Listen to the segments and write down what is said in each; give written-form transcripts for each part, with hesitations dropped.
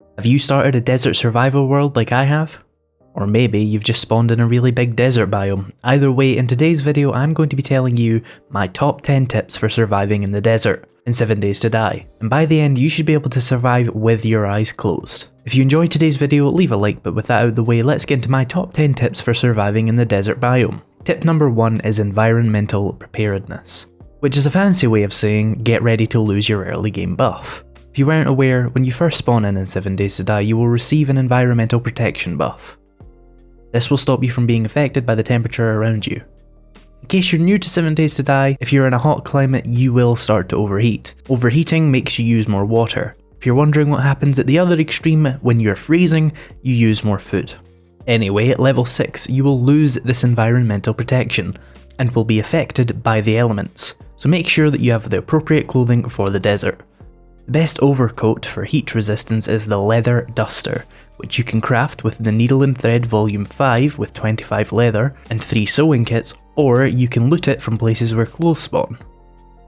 Have you started a desert survival world like I have? Or maybe you've just spawned in a really big desert biome. Either way, in today's video I'm going to be telling you my top 10 tips for surviving in the desert in 7 Days to Die, and by the end you should be able to survive with your eyes closed. If you enjoyed today's video, leave a like, but with that out of the way, let's get into my top 10 tips for surviving in the desert biome. Tip number 1 is environmental preparedness, which is a fancy way of saying get ready to lose your early game buff. If you weren't aware, when you first spawn in 7 Days to Die, you will receive an environmental protection buff. This will stop you from being affected by the temperature around you. In case you're new to 7 Days to Die, if you're in a hot climate, you will start to overheat. Overheating makes you use more water. If you're wondering what happens at the other extreme, when you're freezing, you use more food. Anyway, at level 6, you will lose this environmental protection, and will be affected by the elements, so make sure that you have the appropriate clothing for the desert. The best overcoat for heat resistance is the leather duster, which you can craft with the Needle and Thread Volume 5 with 25 leather and 3 sewing kits, or you can loot it from places where clothes spawn.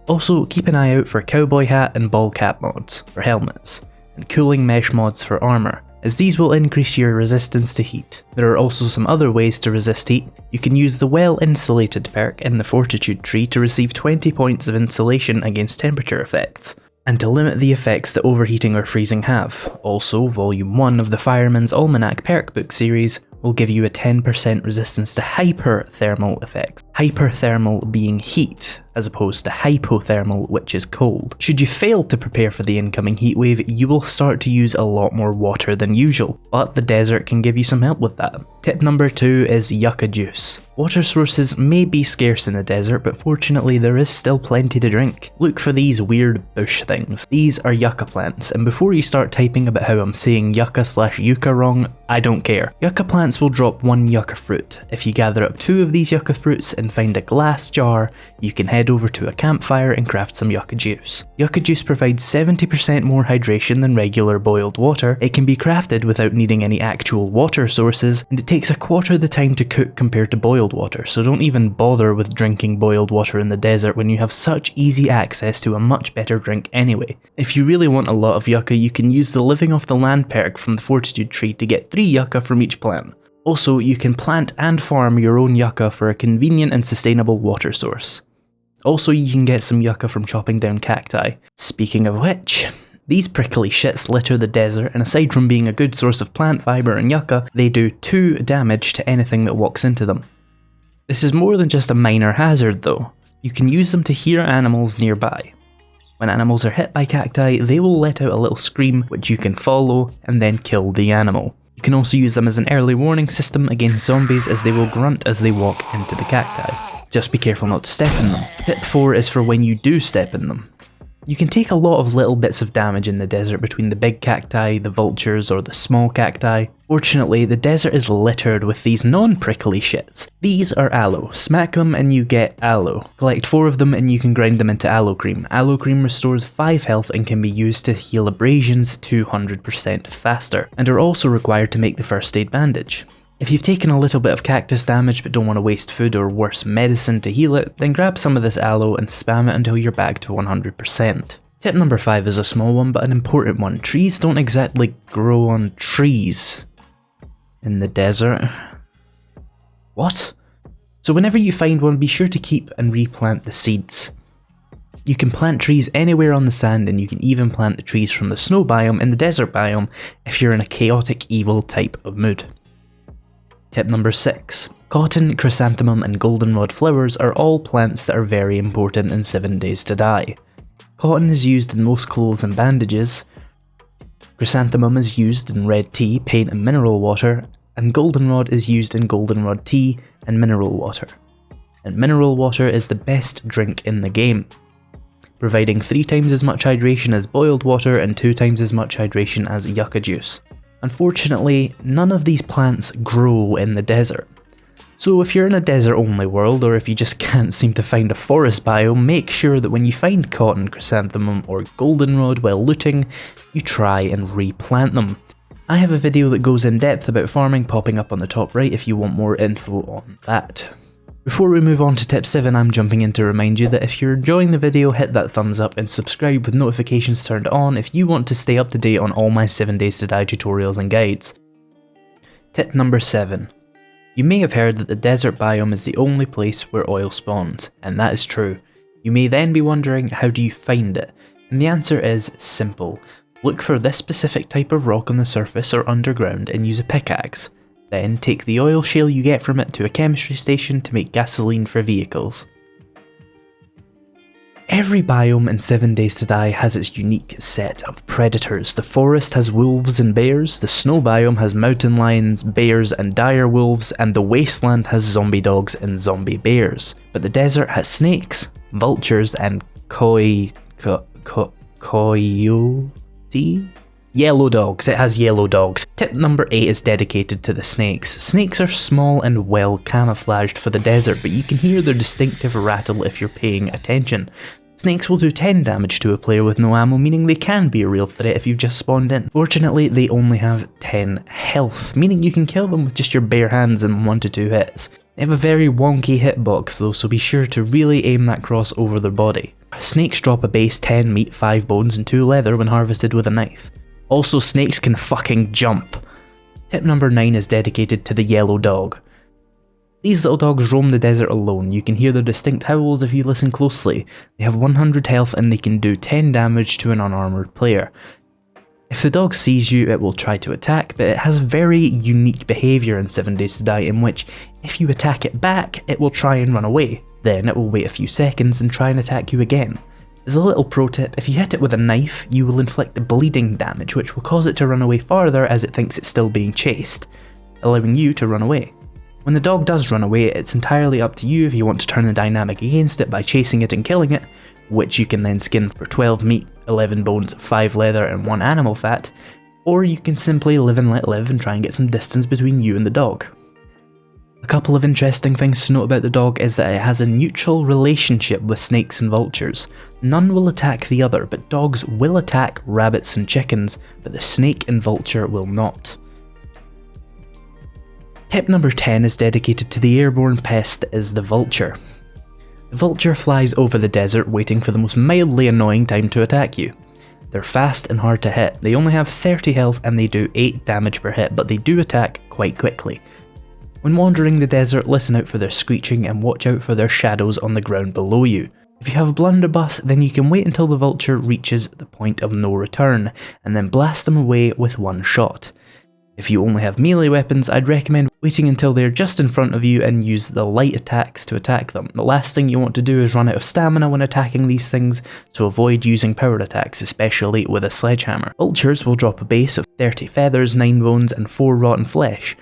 Also, keep an eye out for cowboy hat and ball cap mods for helmets, and cooling mesh mods for armor, as these will increase your resistance to heat. There are also some other ways to resist heat. You can use the well insulated perk in the fortitude tree to receive 20 points of insulation against temperature effects, and to limit the effects that overheating or freezing have. Also, Volume 1 of the Fireman's Almanac perk book series will give you a 10% resistance to hyperthermal effects. Hyperthermal being heat, as opposed to hypothermal, which is cold. Should you fail to prepare for the incoming heatwave, you will start to use a lot more water than usual, but the desert can give you some help with that. Tip number 2 is Yucca Juice. Water sources may be scarce in the desert, but fortunately there is still plenty to drink. Look for these weird bush things. These are yucca plants, and before you start typing about how I'm saying yucca/yucca wrong, I don't care. Yucca plants will drop 1 yucca fruit. If you gather up 2 of these yucca fruits and find a glass jar, you can head over to a campfire and craft some yucca juice. Yucca juice provides 70% more hydration than regular boiled water. It can be crafted without needing any actual water sources, and it takes a quarter the time to cook compared to boiled water, so don't even bother with drinking boiled water in the desert when you have such easy access to a much better drink anyway. If you really want a lot of yucca, you can use the Living Off the Land perk from the fortitude tree to get 3 yucca from each plant. Also, you can plant and farm your own yucca for a convenient and sustainable water source. Also, you can get some yucca from chopping down cacti. Speaking of which, these prickly shits litter the desert, and aside from being a good source of plant fiber and yucca, they do 2 damage to anything that walks into them. This is more than just a minor hazard though. You can use them to hear animals nearby. When animals are hit by cacti, they will let out a little scream which you can follow and then kill the animal. You can also use them as an early warning system against zombies, as they will grunt as they walk into the cacti. Just be careful not to step in them. Tip 4 is for when you do step in them. You can take a lot of little bits of damage in the desert between the big cacti, the vultures, or the small cacti. Fortunately, the desert is littered with these non-prickly shits. These are aloe. Smack them and you get aloe. Collect 4 of them and you can grind them into aloe cream. Aloe cream restores 5 health and can be used to heal abrasions 200% faster, and are also required to make the first aid bandage. If you've taken a little bit of cactus damage but don't want to waste food or worse medicine to heal it, then grab some of this aloe and spam it until you're back to 100%. Tip number 5 is a small one but an important one. Trees don't exactly grow on trees in the desert. What? So whenever you find one, be sure to keep and replant the seeds. You can plant trees anywhere on the sand, and you can even plant the trees from the snow biome in the desert biome if you're in a chaotic evil type of mood. Tip number 6. Cotton, chrysanthemum and goldenrod flowers are all plants that are very important in 7 Days to Die. Cotton is used in most clothes and bandages, chrysanthemum is used in red tea, paint and mineral water, and goldenrod is used in goldenrod tea and mineral water. And mineral water is the best drink in the game, providing 3 times as much hydration as boiled water and 2 times as much hydration as yucca juice. Unfortunately, none of these plants grow in the desert. So if you're in a desert only world, or if you just can't seem to find a forest biome, make sure that when you find cotton, chrysanthemum or goldenrod while looting, you try and replant them. I have a video that goes in depth about farming popping up on the top right if you want more info on that. Before we move on to tip 7, I'm jumping in to remind you that if you're enjoying the video, hit that thumbs up and subscribe with notifications turned on if you want to stay up to date on all my 7 days to die tutorials and guides. Tip number 7. You may have heard that the desert biome is the only place where oil spawns, and that is true. You may then be wondering, how do you find it? And the answer is simple. Look for this specific type of rock on the surface or underground and use a pickaxe. Then take the oil shale you get from it to a chemistry station to make gasoline for vehicles. Every biome in 7 Days to Die has its unique set of predators. The forest has wolves and bears, the snow biome has mountain lions, bears and dire wolves, and the wasteland has zombie dogs and zombie bears. But the desert has snakes, vultures and coyote? Yellow dogs. It has yellow dogs. Tip number 8 is dedicated to the snakes. Snakes are small and well camouflaged for the desert, but you can hear their distinctive rattle if you're paying attention. Snakes will do 10 damage to a player with no ammo, meaning they can be a real threat if you've just spawned in. Fortunately, they only have 10 health, meaning you can kill them with just your bare hands in 1 to 2 hits. They have a very wonky hitbox though, so be sure to really aim that cross over their body. Snakes drop a base 10 meat, 5 bones and 2 leather when harvested with a knife. Also, snakes can fucking jump. Tip number 9 is dedicated to the yellow dog. These little dogs roam the desert alone. You can hear their distinct howls if you listen closely. They have 100 health and they can do 10 damage to an unarmored player. If the dog sees you, it will try to attack, but it has very unique behaviour in 7 Days to Die in which, if you attack it back, it will try and run away. Then it will wait a few seconds and try and attack you again. As a little pro tip, if you hit it with a knife, you will inflict bleeding damage, which will cause it to run away farther as it thinks it's still being chased, allowing you to run away. When the dog does run away, it's entirely up to you if you want to turn the dynamic against it by chasing it and killing it, which you can then skin for 12 meat, 11 bones, 5 leather and 1 animal fat, or you can simply live and let live and try and get some distance between you and the dog. A couple of interesting things to note about the dog is that it has a neutral relationship with snakes and vultures. None will attack the other, but dogs will attack rabbits and chickens, but the snake and vulture will not. Tip number 10 is dedicated to the airborne pest that is the vulture. The vulture flies over the desert waiting for the most mildly annoying time to attack you. They're fast and hard to hit. They only have 30 health and they do 8 damage per hit, but they do attack quite quickly. When wandering the desert, listen out for their screeching and watch out for their shadows on the ground below you. If you have a blunderbuss, then you can wait until the vulture reaches the point of no return, and then blast them away with 1 shot. If you only have melee weapons, I'd recommend waiting until they're just in front of you and use the light attacks to attack them. The last thing you want to do is run out of stamina when attacking these things, so avoid using powered attacks, especially with a sledgehammer. Vultures will drop a base of 30 feathers, 9 bones and 4 rotten flesh.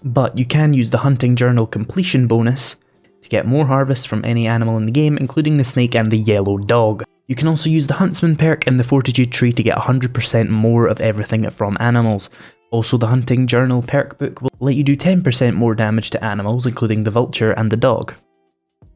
But you can use the hunting journal completion bonus to get more harvests from any animal in the game, including the snake and the yellow dog. You can also use the huntsman perk and the fortitude tree to get 100% more of everything from animals. Also, the hunting journal perk book will let you do 10% more damage to animals, including the vulture and the dog.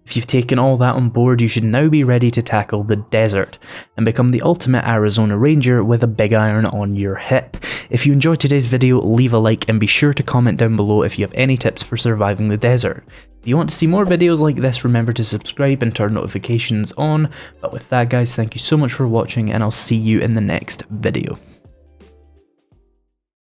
If you've taken all that on board, you should now be ready to tackle the desert and become the ultimate Arizona Ranger with a big iron on your hip. If you enjoyed today's video, leave a like and be sure to comment down below if you have any tips for surviving the desert. If you want to see more videos like this, remember to subscribe and turn notifications on. But with that guys, thank you so much for watching and I'll see you in the next video.